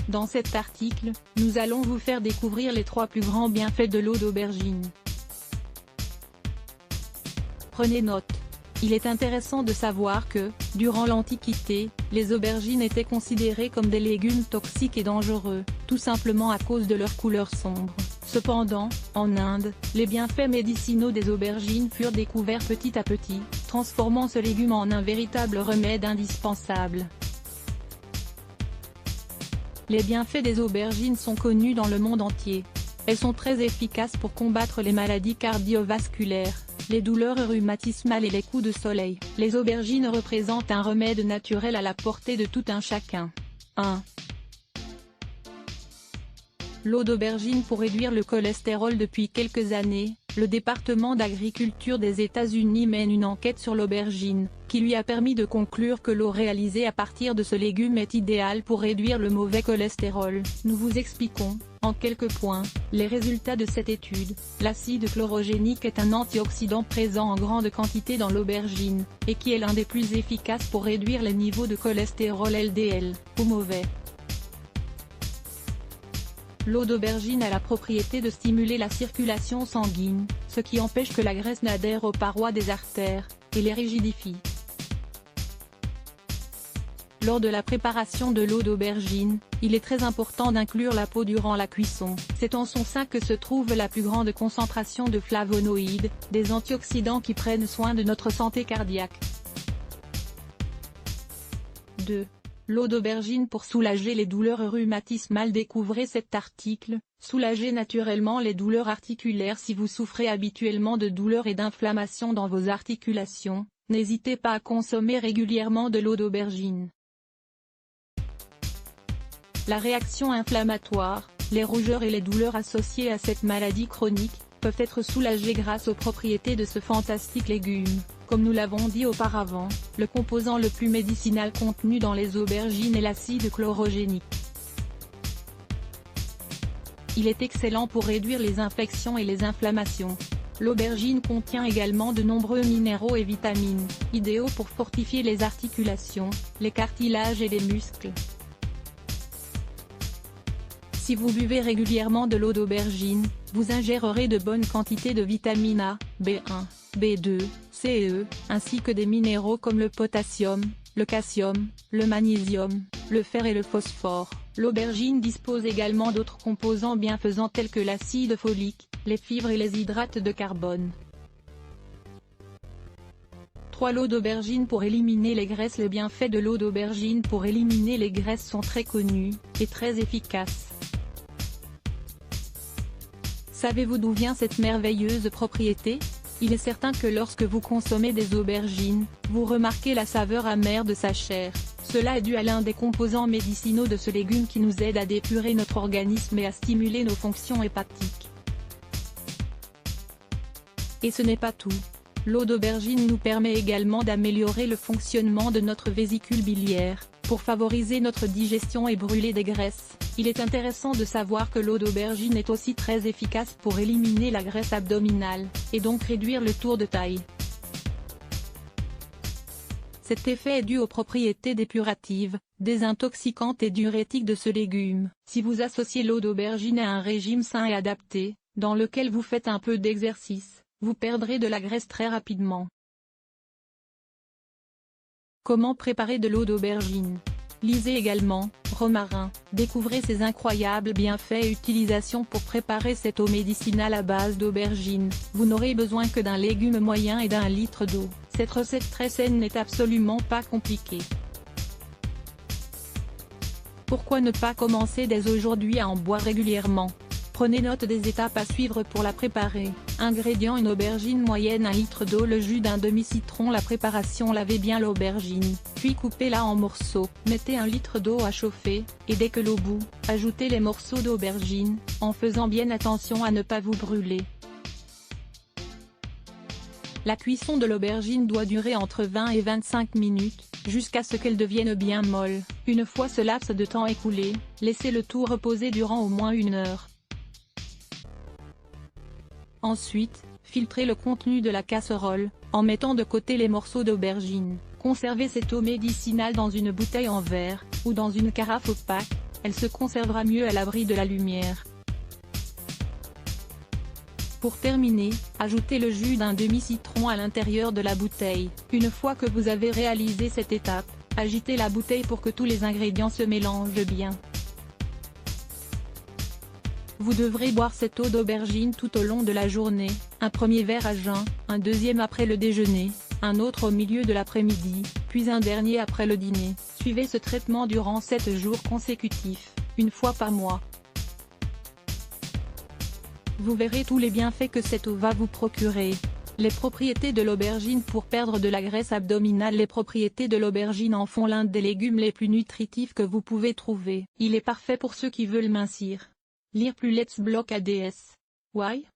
Dans cet article, nous allons vous faire découvrir les 3 plus grands bienfaits de l'eau d'aubergine. Prenez note. Il est intéressant de savoir que, durant l'Antiquité, les aubergines étaient considérées comme des légumes toxiques et dangereux, tout simplement à cause de leur couleur sombre. Cependant, en Inde, les bienfaits médicinaux des aubergines furent découverts petit à petit, transformant ce légume en un véritable remède indispensable. Les bienfaits des aubergines sont connus dans le monde entier. Elles sont très efficaces pour combattre les maladies cardiovasculaires, les douleurs rhumatismales et les coups de soleil. Les aubergines représentent un remède naturel à la portée de tout un chacun. 1. L'eau d'aubergine pour réduire le cholestérol. Depuis quelques années, le département d'agriculture des États-Unis mène une enquête sur l'aubergine, qui lui a permis de conclure que l'eau réalisée à partir de ce légume est idéale pour réduire le mauvais cholestérol. Nous vous expliquons, en quelques points, les résultats de cette étude. L'acide chlorogénique est un antioxydant présent en grande quantité dans l'aubergine, et qui est l'un des plus efficaces pour réduire les niveaux de cholestérol LDL, ou mauvais. L'eau d'aubergine a la propriété de stimuler la circulation sanguine, ce qui empêche que la graisse n'adhère aux parois des artères, et les rigidifie. Lors de la préparation de l'eau d'aubergine, il est très important d'inclure la peau durant la cuisson. C'est en son sein que se trouve la plus grande concentration de flavonoïdes, des antioxydants qui prennent soin de notre santé cardiaque. 2. L'eau d'aubergine pour soulager les douleurs rhumatismales. Découvrez cet article. Soulagez naturellement les douleurs articulaires. Si vous souffrez habituellement de douleurs et d'inflammation dans vos articulations, n'hésitez pas à consommer régulièrement de l'eau d'aubergine. La réaction inflammatoire, les rougeurs et les douleurs associées à cette maladie chronique, peuvent être soulagées grâce aux propriétés de ce fantastique légume. Comme nous l'avons dit auparavant, le composant le plus médicinal contenu dans les aubergines est l'acide chlorogénique. Il est excellent pour réduire les infections et les inflammations. L'aubergine contient également de nombreux minéraux et vitamines, idéaux pour fortifier les articulations, les cartilages et les muscles. Si vous buvez régulièrement de l'eau d'aubergine, vous ingérerez de bonnes quantités de vitamine A, B1, B2, C et E, ainsi que des minéraux comme le potassium, le calcium, le magnésium, le fer et le phosphore. L'aubergine dispose également d'autres composants bienfaisants tels que l'acide folique, les fibres et les hydrates de carbone. 3. L'eau d'aubergine pour éliminer les graisses. Les bienfaits de l'eau d'aubergine pour éliminer les graisses sont très connus, et très efficaces. Savez-vous d'où vient cette merveilleuse propriété? Il est certain que lorsque vous consommez des aubergines, vous remarquez la saveur amère de sa chair. Cela est dû à l'un des composants médicinaux de ce légume qui nous aide à dépurer notre organisme et à stimuler nos fonctions hépatiques. Et ce n'est pas tout. L'eau d'aubergine nous permet également d'améliorer le fonctionnement de notre vésicule biliaire, pour favoriser notre digestion et brûler des graisses. Il est intéressant de savoir que l'eau d'aubergine est aussi très efficace pour éliminer la graisse abdominale, et donc réduire le tour de taille. Cet effet est dû aux propriétés dépuratives, désintoxicantes et diurétiques de ce légume. Si vous associez l'eau d'aubergine à un régime sain et adapté, dans lequel vous faites un peu d'exercice, vous perdrez de la graisse très rapidement. Comment préparer de l'eau d'aubergine? Lisez également Romarin, découvrez ses incroyables bienfaits et utilisations pour préparer cette eau médicinale à base d'aubergine. Vous n'aurez besoin que d'un légume moyen et d'un litre d'eau. Cette recette très saine n'est absolument pas compliquée. Pourquoi ne pas commencer dès aujourd'hui à en boire régulièrement? Prenez note des étapes à suivre pour la préparer. Ingrédients: une aubergine moyenne, 1 litre d'eau, le jus d'un demi-citron. La préparation: lavez bien l'aubergine, puis coupez-la en morceaux. Mettez 1 litre d'eau à chauffer, et dès que l'eau bout, ajoutez les morceaux d'aubergine, en faisant bien attention à ne pas vous brûler. La cuisson de l'aubergine doit durer entre 20 et 25 minutes, jusqu'à ce qu'elle devienne bien molle. Une fois ce laps de temps écoulé, laissez le tout reposer durant au moins 1 heure. Ensuite, filtrez le contenu de la casserole, en mettant de côté les morceaux d'aubergine. Conservez cette eau médicinale dans une bouteille en verre, ou dans une carafe opaque. elle se conservera mieux à l'abri de la lumière. Pour terminer, ajoutez le jus d'un demi-citron à l'intérieur de la bouteille. Une fois que vous avez réalisé cette étape, agitez la bouteille pour que tous les ingrédients se mélangent bien. Vous devrez boire cette eau d'aubergine tout au long de la journée, un premier verre à jeun, un deuxième après le déjeuner, un autre au milieu de l'après-midi, puis un dernier après le dîner. Suivez ce traitement durant 7 jours consécutifs, une fois par mois. Vous verrez tous les bienfaits que cette eau va vous procurer. Les propriétés de l'aubergine pour perdre de la graisse abdominale. Les propriétés de l'aubergine en font l'un des légumes les plus nutritifs que vous pouvez trouver. Il est parfait pour ceux qui veulent mincir. Lire plus Let's Block ADS. Why?